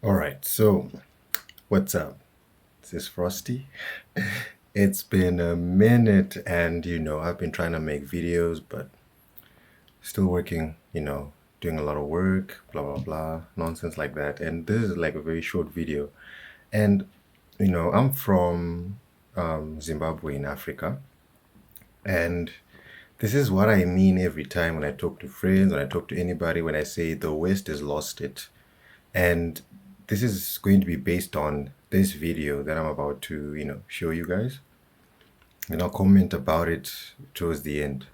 All right, so what's up? This is Frosty. It's been a minute, and I've been trying to make videos, but still working, doing a lot of work, blah, blah, blah, nonsense like that. And this is like a very short video. And, I'm from Zimbabwe in Africa, and this is what I mean every time when I talk to friends, when I talk to anybody, when I say the West has lost it. And this is going to be based on this video that I'm about to, show you guys. And I'll comment about it towards the end.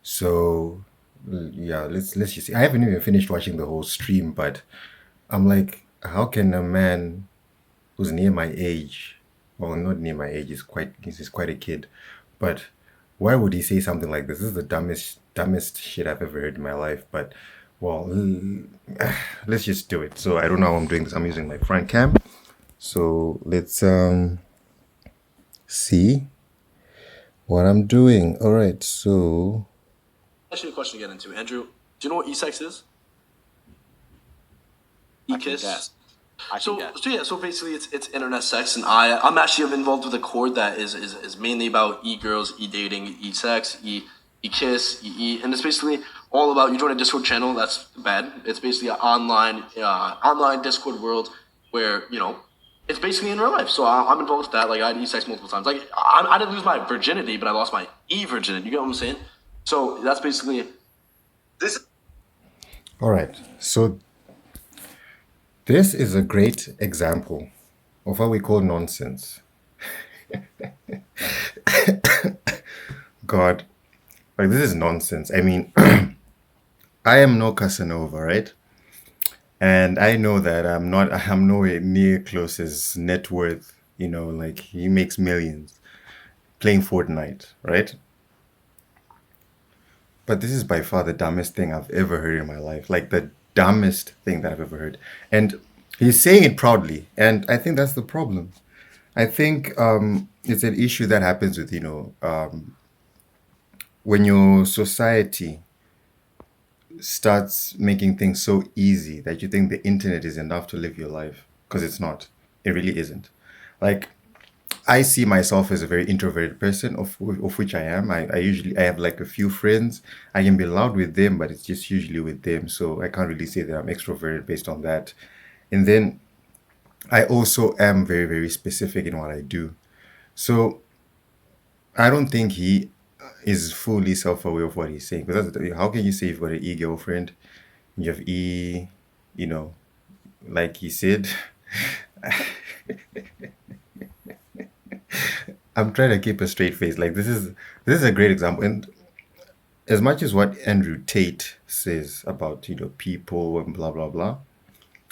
So yeah, let's just see. I haven't even finished watching the whole stream, but I'm like, how can a man who's near my age, well, not near my age, he's quite a kid, but why would he say something like this? This is the dumbest shit I've ever heard in my life. But well, let's just do it. So I don't know how I'm doing this. I'm using my front cam. So let's see what I'm doing. All right. So Actually, a question to get into. Andrew, do you know what e-sex is? I can E-kiss? guess. I can So, guess. so yeah, so basically it's internet sex, and I'm actually involved with a cord that is mainly about e-girls, e-dating, e-sex, e-kiss, and it's basically all about you join a Discord channel. That's bad. It's basically an online Discord world where it's basically in real life. So I'm involved with that. Like I had e-sex multiple times. Like I didn't lose my virginity, but I lost my e-virginity. You get what I'm saying? So that's basically this. all right. So this is a great example of what we call nonsense. God, like this is nonsense. I mean, I am no Casanova, right? And I know that I'm nowhere near close his net worth, like he makes millions playing Fortnite, right? But this is by far the dumbest thing I've ever heard in my life. Like the dumbest thing that I've ever heard. And he's saying it proudly. And I think that's the problem. I think it's an issue that happens with, when your society starts making things so easy that you think the internet is enough to live your life. Because it's not. It really isn't. Like, I see myself as a very introverted person, of which I am. I have like a few friends. I can be loud with them, but it's just usually with them. So I can't really say that I'm extroverted based on that. And then I also am very, very specific in what I do. So I don't think he is fully self-aware of what he's saying. Because how can you say you've got an e-girlfriend, you have you know, like he said, I'm trying to keep a straight face. Like this is a great example. And as much as what Andrew Tate says about, people and blah blah blah,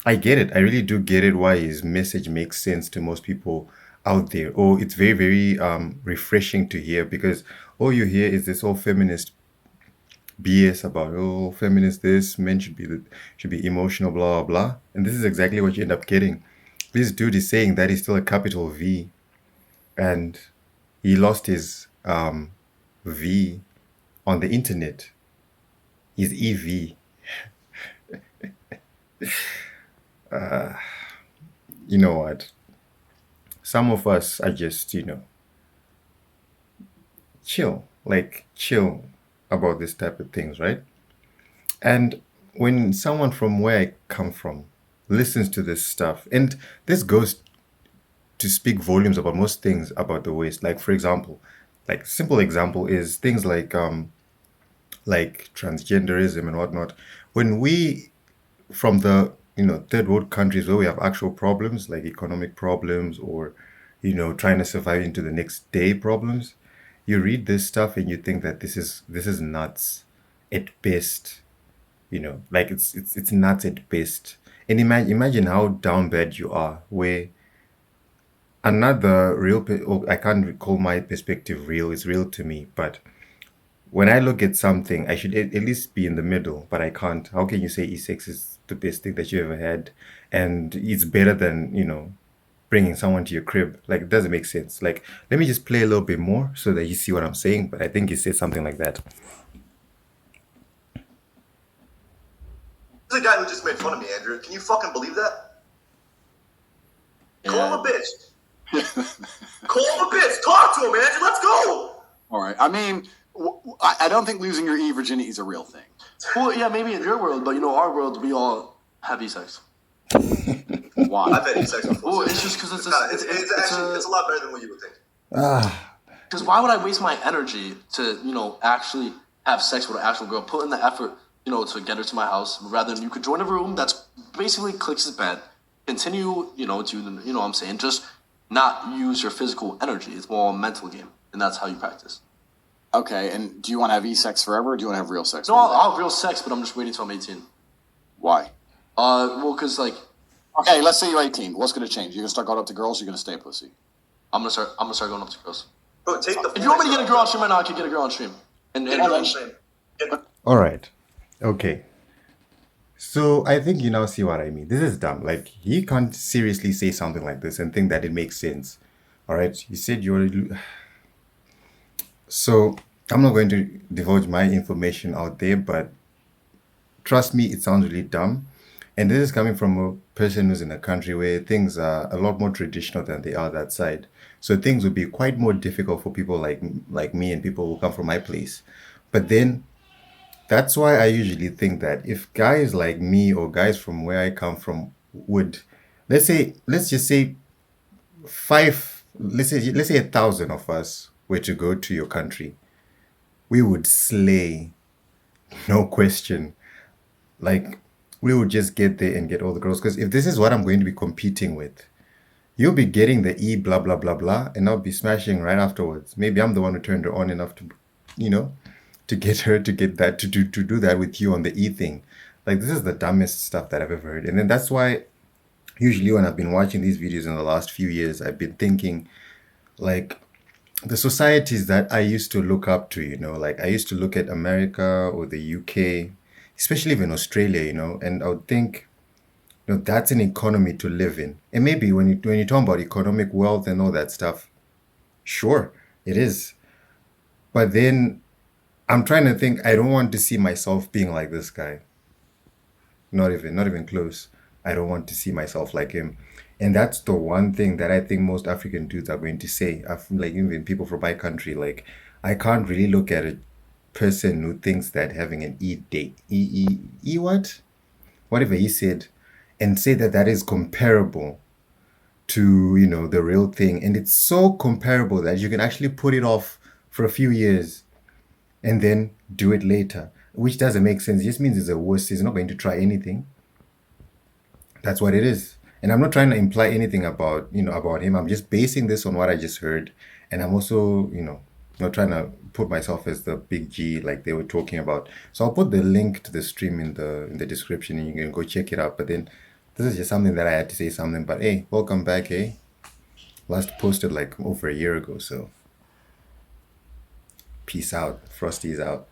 I get it. I really do get it why his message makes sense to most people out there. Oh, it's very, very refreshing to hear because all you hear is this whole feminist BS about feminist this, men should be emotional, blah blah blah. And this is exactly what you end up getting. This dude is saying that he's still a capital V and he lost his V on the internet. His EV. You know what? Some of us are just, chill about this type of things, right? And when someone from where I come from listens to this stuff, and this goes to speak volumes about most things about the West. Like for example, like simple example is things like transgenderism and whatnot. When we from the third world countries where we have actual problems like economic problems or trying to survive into the next day problems, you read this stuff and you think that this is nuts at best, like it's nuts at best. And imagine how down bad you are where another oh, I can't recall my perspective real, it's real to me, but when I look at something, I should at least be in the middle, but I can't. How can you say E6 is the best thing that you ever had and it's better than, bringing someone to your crib? Like, it doesn't make sense. Like, let me just play a little bit more so that you see what I'm saying, but I think he said something like that. The guy who just made fun of me, Andrew. Can you fucking believe that? Call him a bitch. Call him a bitch. Talk to him, man. Let's go. All right. I mean, I don't think losing your virginity is a real thing. Well, yeah, maybe in your world, but our world, we all have e-sex. Why? I've had e-sex before. Well, it's just because it's a lot better than what you would think. Because why would I waste my energy to actually have sex with an actual girl, put in the effort to get her to my house, rather than you could join a room that's basically CLIX's bed, continue to what I'm saying, just not use your physical energy. It's more a mental game, and that's how you practice. Okay, and do you want to have e-sex forever, or do you want to have real sex? No, I'll have real sex, but I'm just waiting till I'm 18. Why? Well, because okay, let's say you're 18. What's going to change? You're going to start going up to girls, or you're going to stay a pussy? I'm gonna start going up to girls. Bro, if you want me to get a girl on stream right now, I can get a girl on stream. All right. Okay. So I think you now see what I mean. This is dumb. Like, he can't seriously say something like this and think that it makes sense. All right. You said you're. So I'm not going to divulge my information out there, but trust me, it sounds really dumb. And this is coming from a person who's in a country where things are a lot more traditional than they are that side. So things would be quite more difficult for people like me and people who come from my place. But then that's why I usually think that if guys like me or guys from where I come from would, let's just say let's say 1,000 of us were to go to your country, we would slay, no question. Like, we would just get there and get all the girls. Because if this is what I'm going to be competing with, you'll be getting the E blah blah blah blah, and I'll be smashing right afterwards. Maybe I'm the one who turned her on enough to get her to get that to do that with you on the E thing. Like, this is the dumbest stuff that I've ever heard. And then that's why usually when I've been watching these videos in the last few years, I've been thinking, like, the societies that I used to look up to, like I used to look at America or the UK, especially even Australia, and I would think, that's an economy to live in. And maybe when you talk about economic wealth and all that stuff, sure, it is. But then I'm trying to think, I don't want to see myself being like this guy. Not even close. I don't want to see myself like him. And that's the one thing that I think most African dudes are going to say. Like, even people from my country, like, I can't really look at a person who thinks that having an E date, what? Whatever he said, and say that that is comparable to, the real thing. And it's so comparable that you can actually put it off for a few years and then do it later, which doesn't make sense. It just means it's a wuss. He's not going to try anything. That's what it is. And I'm not trying to imply anything about him. I'm just basing this on what I just heard. And I'm also, not trying to put myself as the big G like they were talking about. So I'll put the link to the stream in the description and you can go check it out. But then this is just something that I had to say something. But hey, welcome back, hey. Last posted like over a year ago, so peace out. Frosty's out.